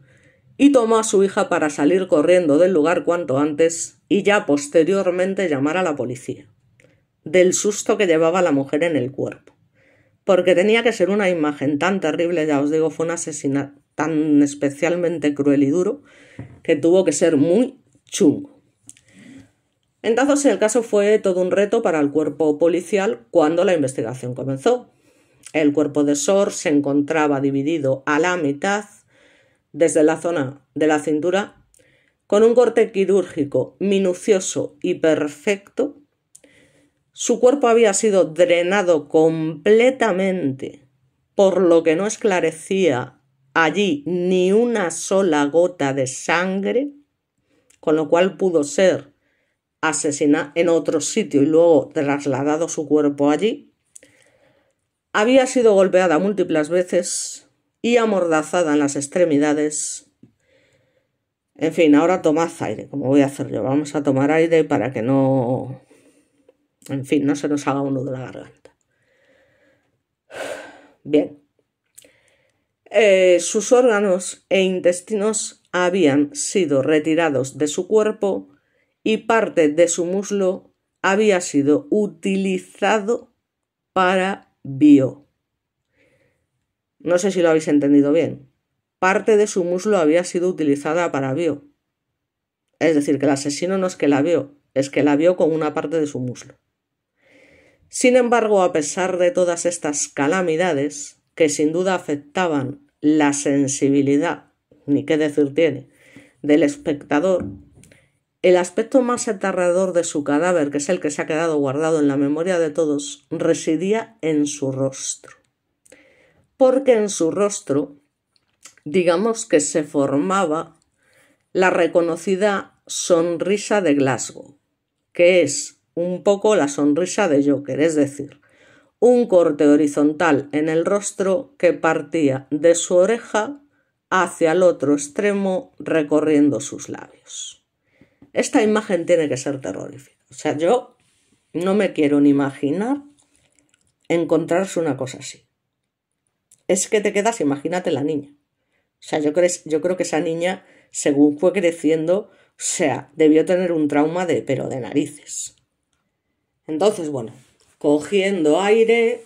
[SPEAKER 1] y tomó a su hija para salir corriendo del lugar cuanto antes y ya posteriormente llamar a la policía, del susto que llevaba la mujer en el cuerpo. Porque tenía que ser una imagen tan terrible, ya os digo, fue un asesinato tan especialmente cruel y duro, que tuvo que ser muy chungo. Entonces el caso fue todo un reto para el cuerpo policial cuando la investigación comenzó. El cuerpo de Shore se encontraba dividido a la mitad, desde la zona de la cintura, con un corte quirúrgico minucioso y perfecto. Su cuerpo había sido drenado completamente, por lo que no esclarecía allí ni una sola gota de sangre, con lo cual pudo ser asesinado en otro sitio y luego trasladado su cuerpo allí. Había sido golpeada múltiples veces y amordazada en las extremidades. En fin, ahora tomad aire, como voy a hacer yo. Vamos a tomar aire para que no... En fin, no se nos haga un nudo en la garganta. Bien. Sus órganos e intestinos habían sido retirados de su cuerpo y parte de su muslo había sido utilizado para bio. No sé si lo habéis entendido bien. Parte de su muslo había sido utilizada para bio. Es decir, que el asesino no es que la vio, es que la vio con una parte de su muslo. Sin embargo, a pesar de todas estas calamidades, que sin duda afectaban la sensibilidad, ni qué decir tiene, del espectador, el aspecto más aterrador de su cadáver, que es el que se ha quedado guardado en la memoria de todos, residía en su rostro. Porque en su rostro, digamos que se formaba la reconocida sonrisa de Glasgow, que es un poco la sonrisa de Joker, es decir, un corte horizontal en el rostro que partía de su oreja hacia el otro extremo recorriendo sus labios. Esta imagen tiene que ser terrorífica. O sea, yo no me quiero ni imaginar encontrarse una cosa así. Es que te quedas, imagínate la niña. O sea, yo creo que esa niña, según fue creciendo, o sea, debió tener un trauma pero de narices. Entonces, bueno, cogiendo aire,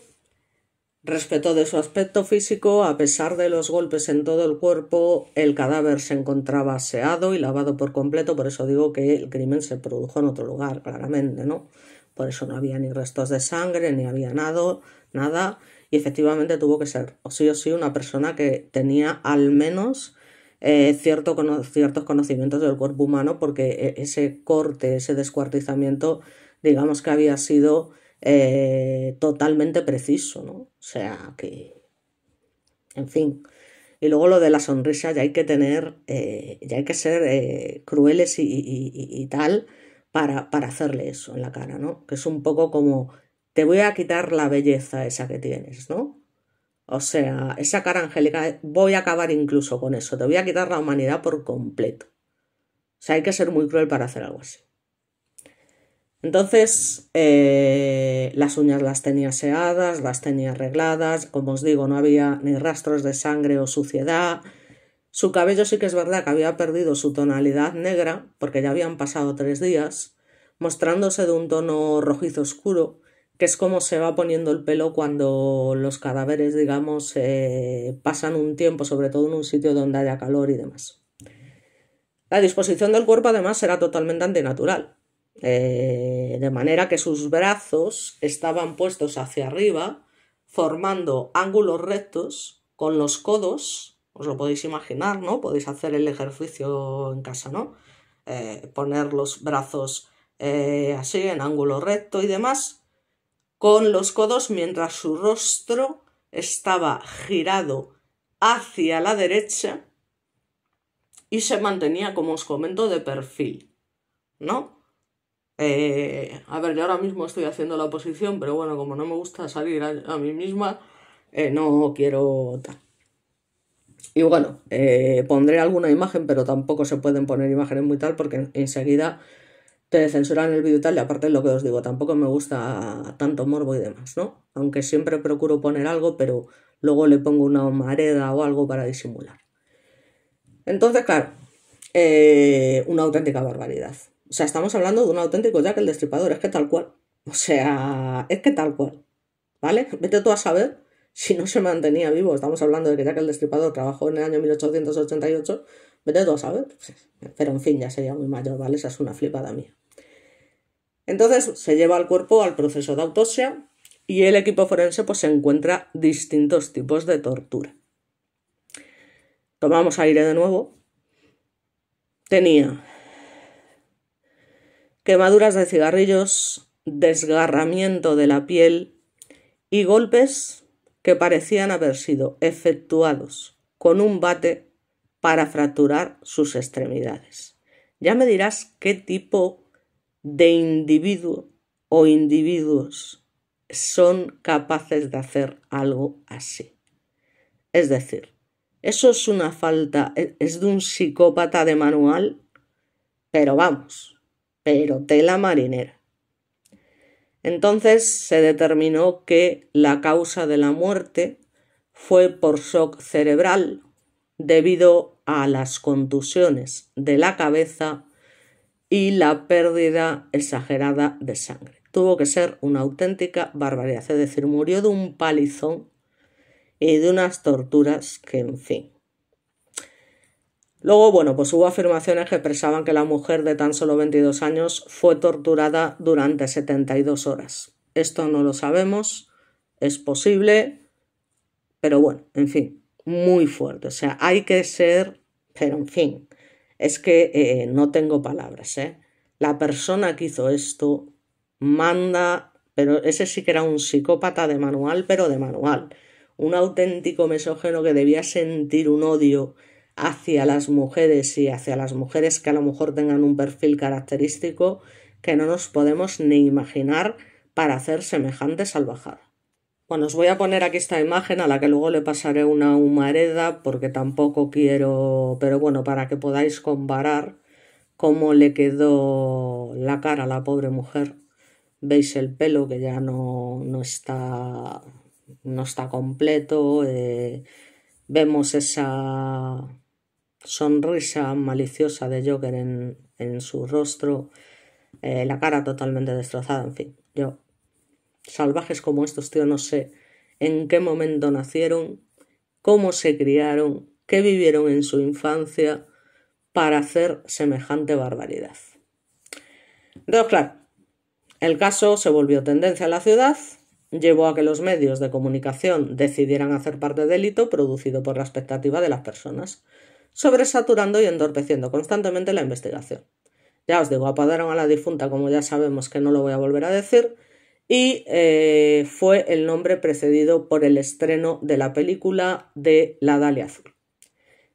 [SPEAKER 1] respecto de su aspecto físico, a pesar de los golpes en todo el cuerpo, el cadáver se encontraba aseado y lavado por completo, por eso digo que el crimen se produjo en otro lugar, claramente, ¿no? Por eso no había ni restos de sangre, ni había nada, y efectivamente tuvo que ser, o sí, una persona que tenía al menos ciertos conocimientos del cuerpo humano, porque ese corte, ese descuartizamiento, digamos que había sido totalmente preciso, ¿no? O sea que, en fin. Y luego lo de la sonrisa, ya hay que tener, ya hay que ser crueles y tal para hacerle eso en la cara, ¿no? Que es un poco como, te voy a quitar la belleza esa que tienes, ¿no? O sea, esa cara angélica, voy a acabar incluso con eso, te voy a quitar la humanidad por completo. O sea, hay que ser muy cruel para hacer algo así. Entonces, las uñas las tenía aseadas, las tenía arregladas, como os digo, no había ni rastros de sangre o suciedad. Su cabello sí que es verdad que había perdido su tonalidad negra, porque ya habían pasado 3 días, mostrándose de un tono rojizo oscuro, que es como se va poniendo el pelo cuando los cadáveres, digamos, pasan un tiempo, sobre todo en un sitio donde haya calor y demás. La disposición del cuerpo además era totalmente antinatural, de manera que sus brazos estaban puestos hacia arriba, formando ángulos rectos con los codos, os lo podéis imaginar, ¿no? Podéis hacer el ejercicio en casa, ¿no? Poner los brazos así en ángulo recto y demás, con los codos mientras su rostro estaba girado hacia la derecha y se mantenía, como os comento, de perfil, ¿no? A ver, yo ahora mismo estoy haciendo la posición, pero bueno, como no me gusta salir a mí misma, no quiero tal. Y bueno, pondré alguna imagen, pero tampoco se pueden poner imágenes muy tal porque enseguida te censuran el vídeo y tal, y aparte lo que os digo, tampoco me gusta tanto morbo y demás, ¿no? Aunque siempre procuro poner algo, pero luego le pongo una humareda o algo para disimular. Entonces, claro, una auténtica barbaridad. O sea, estamos hablando de un auténtico Jack el Destripador, es que tal cual. O sea, es que tal cual. ¿Vale? Vete tú a saber si no se mantenía vivo. Estamos hablando de que Jack el Destripador trabajó en el año 1888. Vete tú a saber. Pero en fin, ya sería muy mayor, ¿vale? Esa es una flipada mía. Entonces se lleva el cuerpo al proceso de autopsia y el equipo forense pues se encuentra distintos tipos de tortura. Tomamos aire de nuevo. Tenía quemaduras de cigarrillos, desgarramiento de la piel y golpes que parecían haber sido efectuados con un bate para fracturar sus extremidades. Ya me dirás qué tipo de individuo o individuos son capaces de hacer algo así. Es decir, eso es una falta, es de un psicópata de manual, pero vamos, pero tela marinera. Entonces se determinó que la causa de la muerte fue por shock cerebral debido a las contusiones de la cabeza y la pérdida exagerada de sangre. Tuvo que ser una auténtica barbaridad, es decir, murió de un palizón y de unas torturas que, en fin. Luego, bueno, pues hubo afirmaciones que expresaban que la mujer de tan solo 22 años fue torturada durante 72 horas. Esto no lo sabemos, es posible, pero bueno, en fin, muy fuerte. O sea, hay que ser, pero en fin, es que no tengo palabras, ¿eh? La persona que hizo esto manda, pero ese sí que era un psicópata de manual, pero de manual. Un auténtico misógino que debía sentir un odio hacia las mujeres y hacia las mujeres que a lo mejor tengan un perfil característico que no nos podemos ni imaginar para hacer semejante salvajada. Bueno, os voy a poner aquí esta imagen a la que luego le pasaré una humareda porque tampoco quiero, pero bueno, para que podáis comparar cómo le quedó la cara a la pobre mujer. Veis el pelo que ya no está completo, vemos esa sonrisa maliciosa de Joker en su rostro, la cara totalmente destrozada, en fin, yo, salvajes como estos, tío, no sé en qué momento nacieron, cómo se criaron, qué vivieron en su infancia para hacer semejante barbaridad. Entonces, claro, el caso se volvió tendencia en la ciudad, llevó a que los medios de comunicación decidieran hacer parte del hito producido por la expectativa de las personas, sobresaturando y entorpeciendo constantemente la investigación. Ya os digo, apoderaron a la difunta, como ya sabemos que no lo voy a volver a decir, y fue el nombre precedido por el estreno de la película de La Dalia Azul,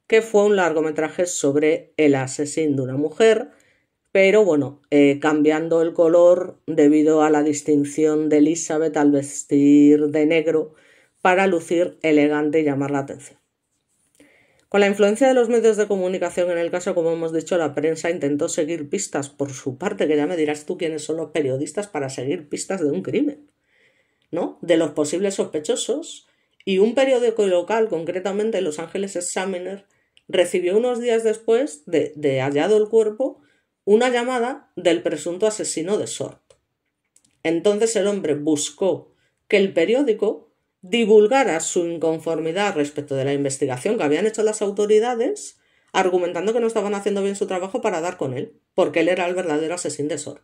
[SPEAKER 1] que fue un largometraje sobre el asesino de una mujer, pero bueno, cambiando el color debido a la distinción de Elizabeth al vestir de negro para lucir elegante y llamar la atención. Con la influencia de los medios de comunicación en el caso, como hemos dicho, la prensa intentó seguir pistas por su parte, que ya me dirás tú quiénes son los periodistas para seguir pistas de un crimen, ¿no? De los posibles sospechosos, y un periódico local, concretamente Los Angeles Examiner, recibió unos días después de hallado el cuerpo una llamada del presunto asesino de Short. Entonces el hombre buscó que el periódico divulgara su inconformidad respecto de la investigación que habían hecho las autoridades, argumentando que no estaban haciendo bien su trabajo para dar con él, porque él era el verdadero asesino de Short.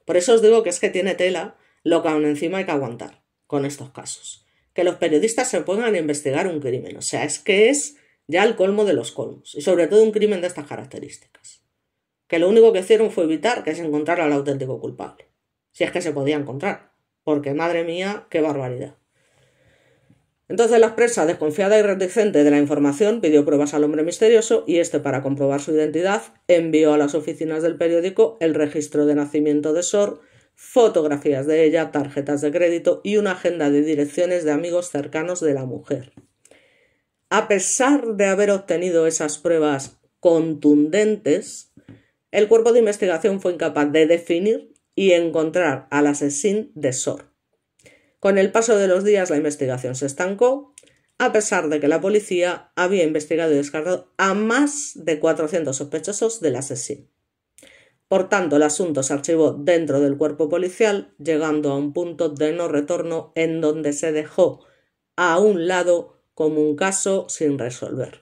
[SPEAKER 1] Por eso os digo que es que tiene tela lo que aún encima hay que aguantar con estos casos. Que los periodistas se pongan a investigar un crimen, o sea, es que es ya el colmo de los colmos, y sobre todo un crimen de estas características. Que lo único que hicieron fue evitar que se encontrara al auténtico culpable. Si es que se podía encontrar, porque madre mía, qué barbaridad. Entonces la prensa, desconfiada y reticente de la información, pidió pruebas al hombre misterioso y este, para comprobar su identidad, envió a las oficinas del periódico el registro de nacimiento de Short, fotografías de ella, tarjetas de crédito y una agenda de direcciones de amigos cercanos de la mujer. A pesar de haber obtenido esas pruebas contundentes, el cuerpo de investigación fue incapaz de definir y encontrar al asesino de Short. Con el paso de los días la investigación se estancó, a pesar de que la policía había investigado y descartado a más de 400 sospechosos del asesino. Por tanto, el asunto se archivó dentro del cuerpo policial, llegando a un punto de no retorno en donde se dejó a un lado como un caso sin resolver.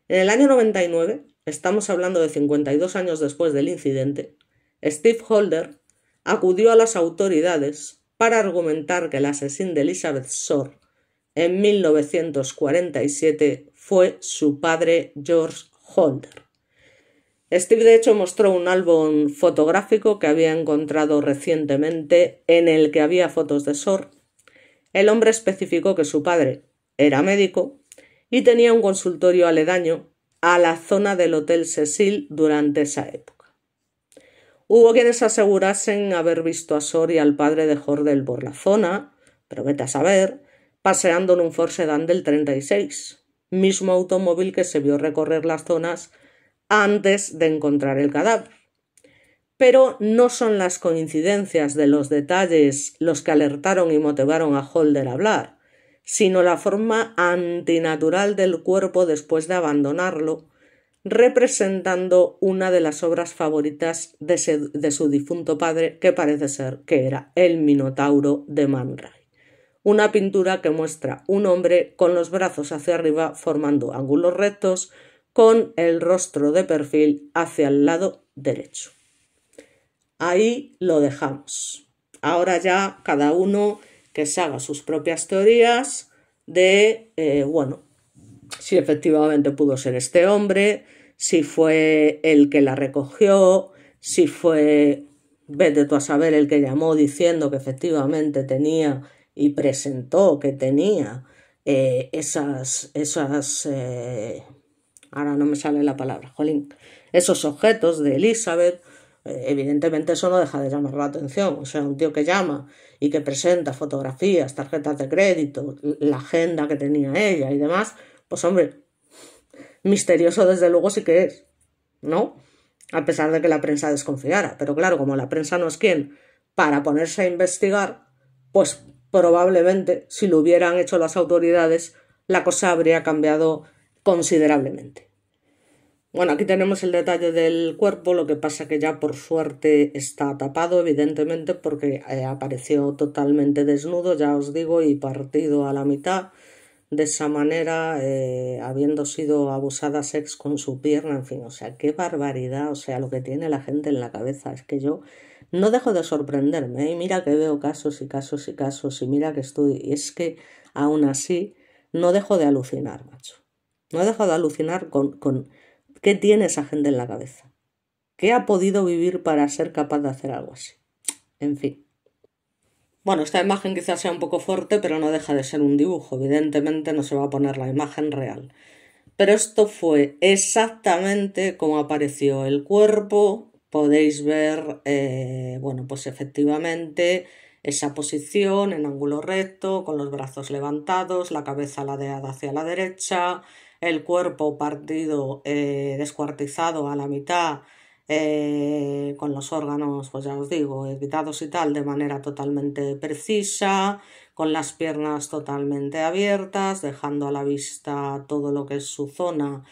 [SPEAKER 1] En el año 99, estamos hablando de 52 años después del incidente, Steve Holder acudió a las autoridades para argumentar que el asesino de Elizabeth Short en 1947 fue su padre George Holder. Steve de hecho mostró un álbum fotográfico que había encontrado recientemente en el que había fotos de Short. El hombre especificó que su padre era médico y tenía un consultorio aledaño a la zona del Hotel Cecil durante esa época. Hubo quienes asegurasen haber visto a Short y al padre de Holder por la zona, pero vete a saber, paseando en un Ford Sedan del 36, mismo automóvil que se vio recorrer las zonas antes de encontrar el cadáver. Pero no son las coincidencias de los detalles los que alertaron y motivaron a Holder a hablar, sino la forma antinatural del cuerpo después de abandonarlo, representando una de las obras favoritas de su difunto padre, que parece ser que era el Minotauro de Man Ray. Una pintura que muestra un hombre con los brazos hacia arriba formando ángulos rectos, con el rostro de perfil hacia el lado derecho. Ahí lo dejamos. Ahora ya cada uno que se haga sus propias teorías de, si efectivamente pudo ser este hombre, si fue el que la recogió, si fue, vete tú a saber, el que llamó diciendo que efectivamente tenía y presentó que tenía ahora no me sale la palabra, jolín, esos objetos de Elizabeth. Evidentemente eso no deja de llamar la atención. O sea, un tío que llama y que presenta fotografías, tarjetas de crédito, la agenda que tenía ella y demás, pues hombre, misterioso desde luego sí que es, ¿no? A pesar de que la prensa desconfiara. Pero claro, como la prensa no es quien para ponerse a investigar, pues probablemente si lo hubieran hecho las autoridades, la cosa habría cambiado considerablemente. Bueno, aquí tenemos el detalle del cuerpo, lo que pasa que ya por suerte está tapado, evidentemente, porque apareció totalmente desnudo, ya os digo, y partido a la mitad, de esa manera, habiendo sido abusada sex con su pierna, en fin, o sea, qué barbaridad, o sea, lo que tiene la gente en la cabeza, es que yo no dejo de sorprenderme, y mira que veo casos y casos y casos, y mira que estudio, y es que aún así no dejo de alucinar, macho, no dejo de alucinar con ¿qué tiene esa gente en la cabeza? ¿Qué ha podido vivir para ser capaz de hacer algo así? En fin. Bueno, esta imagen quizás sea un poco fuerte, pero no deja de ser un dibujo. Evidentemente no se va a poner la imagen real. Pero esto fue exactamente como apareció el cuerpo. Podéis ver, pues efectivamente esa posición en ángulo recto, con los brazos levantados, la cabeza ladeada hacia la derecha, el cuerpo partido, descuartizado a la mitad, con los órganos, pues ya os digo, quitados y tal, de manera totalmente precisa, con las piernas totalmente abiertas, dejando a la vista todo lo que es su zona,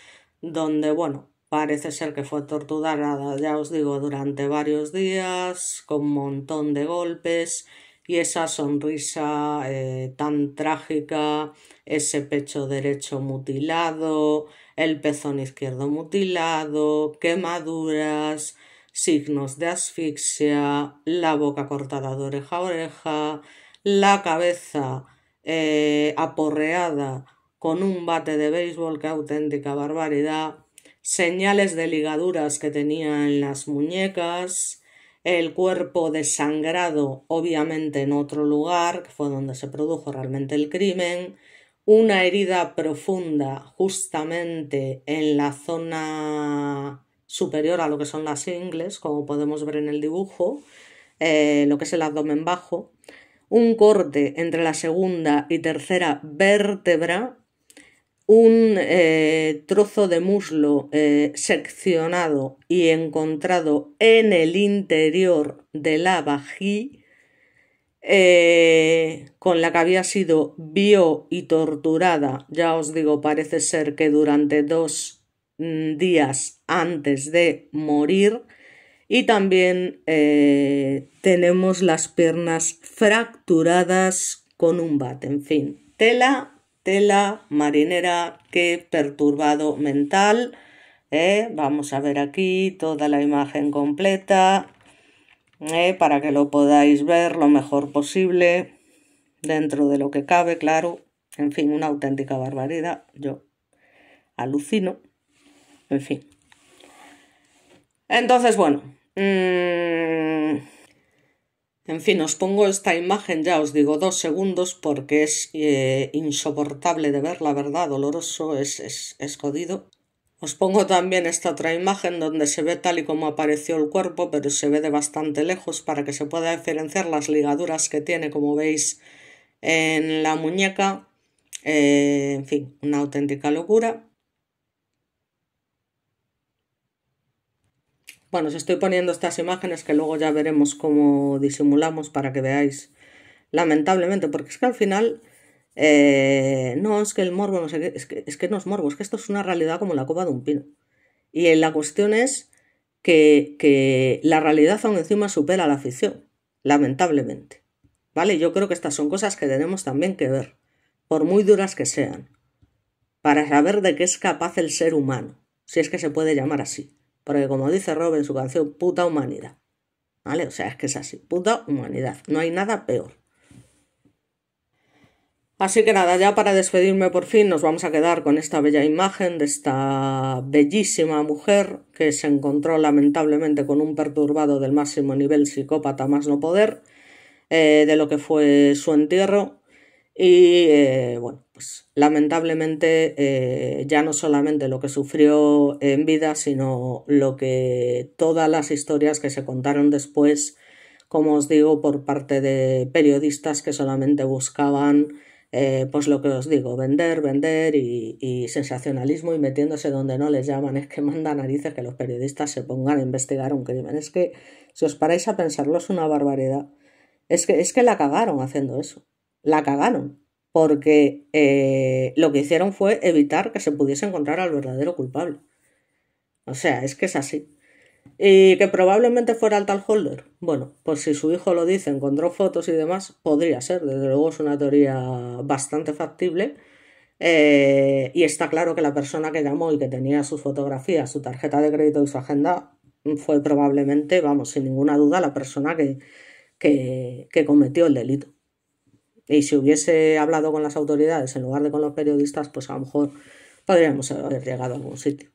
[SPEAKER 1] donde, bueno, parece ser que fue torturada, ya os digo, durante varios días, con un montón de golpes y esa sonrisa tan trágica, ese pecho derecho mutilado, el pezón izquierdo mutilado, quemaduras, signos de asfixia, la boca cortada de oreja a oreja, la cabeza aporreada con un bate de béisbol, qué auténtica barbaridad, señales de ligaduras que tenía en las muñecas, el cuerpo desangrado, obviamente en otro lugar, que fue donde se produjo realmente el crimen, una herida profunda justamente en la zona superior a lo que son las ingles, como podemos ver en el dibujo, lo que es el abdomen bajo, un corte entre la segunda y tercera vértebra, un trozo de muslo seccionado y encontrado en el interior de la vagina, con la que había sido y torturada, ya os digo, parece ser que durante 2 días antes de morir, y también tenemos las piernas fracturadas con un bate, en fin, tela marinera, qué perturbado mental. Vamos a ver aquí toda la imagen completa, para que lo podáis ver lo mejor posible, dentro de lo que cabe, claro. En fin, una auténtica barbaridad, yo alucino, en fin. Entonces, bueno, en fin, os pongo esta imagen, ya os digo 2 segundos, porque es insoportable de ver, la verdad, doloroso, es jodido. Os pongo también esta otra imagen donde se ve tal y como apareció el cuerpo, pero se ve de bastante lejos para que se pueda diferenciar las ligaduras que tiene, como veis, en la muñeca. En fin, una auténtica locura. Bueno, os estoy poniendo estas imágenes que luego ya veremos cómo disimulamos para que veáis, lamentablemente, porque es que al final, no, es que el morbo, no sé qué, es que no es morbo, es que esto es una realidad como la copa de un pino. Y la cuestión es que la realidad aún encima supera la ficción, lamentablemente. ¿Vale? Yo creo que estas son cosas que tenemos también que ver, por muy duras que sean, para saber de qué es capaz el ser humano, si es que se puede llamar así. Porque como dice Rob en su canción, puta humanidad. ¿Vale? O sea, es que es así, puta humanidad. No hay nada peor. Así que nada, ya para despedirme por fin nos vamos a quedar con esta bella imagen de esta bellísima mujer que se encontró lamentablemente con un perturbado del máximo nivel psicópata más no poder, de lo que fue su entierro. Y bueno, pues lamentablemente ya no solamente lo que sufrió en vida, sino lo que todas las historias que se contaron después, como os digo, por parte de periodistas que solamente buscaban, pues lo que os digo, vender y sensacionalismo, y metiéndose donde no les llaman. Es que manda narices que los periodistas se pongan a investigar un crimen. Es que si os paráis a pensarlo es una barbaridad. Es que la cagaron haciendo eso. La cagaron. Porque lo que hicieron fue evitar que se pudiese encontrar al verdadero culpable. O sea, es que es así. ¿Y que probablemente fuera el tal Holder? Bueno, pues si su hijo lo dice, encontró fotos y demás, podría ser. Desde luego es una teoría bastante factible. Y está claro que la persona que llamó y que tenía sus fotografías, su tarjeta de crédito y su agenda fue probablemente, vamos, sin ninguna duda, la persona que cometió el delito. Y si hubiese hablado con las autoridades en lugar de con los periodistas, pues a lo mejor podríamos haber llegado a algún sitio.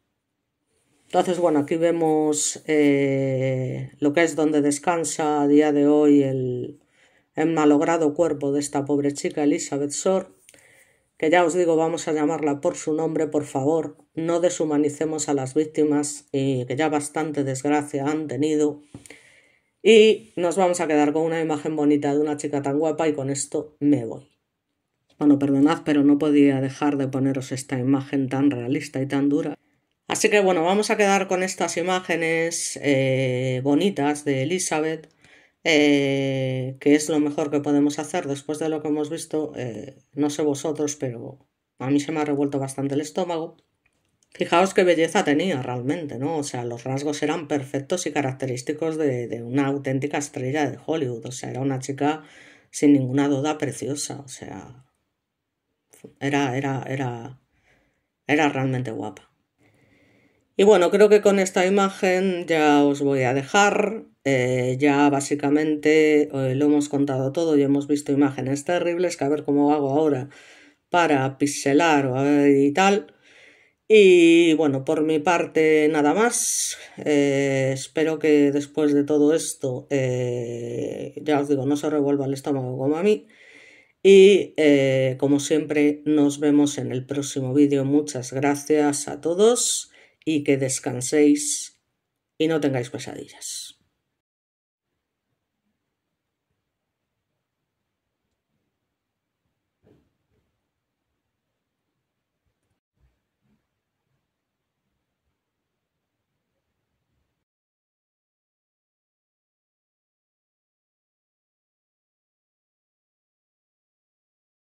[SPEAKER 1] Entonces, bueno, aquí vemos lo que es donde descansa a día de hoy el malogrado cuerpo de esta pobre chica, Elizabeth Shore, que ya os digo, vamos a llamarla por su nombre, por favor, no deshumanicemos a las víctimas, y que ya bastante desgracia han tenido. Y nos vamos a quedar con una imagen bonita de una chica tan guapa, y con esto me voy. Bueno, perdonad, pero no podía dejar de poneros esta imagen tan realista y tan dura. Así que bueno, vamos a quedar con estas imágenes bonitas de Elizabeth, que es lo mejor que podemos hacer después de lo que hemos visto. No sé vosotros, pero a mí se me ha revuelto bastante el estómago. Fijaos qué belleza tenía realmente, ¿no? O sea, los rasgos eran perfectos y característicos de una auténtica estrella de Hollywood. O sea, era una chica sin ninguna duda preciosa. O sea, era realmente guapa. Y bueno, creo que con esta imagen ya os voy a dejar. Ya básicamente lo hemos contado todo y hemos visto imágenes terribles, que a ver cómo hago ahora para pixelar o a ver y tal. Y bueno, por mi parte nada más. Espero que después de todo esto, ya os digo, no se revuelva el estómago como a mí. Y como siempre, nos vemos en el próximo vídeo. Muchas gracias a todos y que descanséis y no tengáis pesadillas.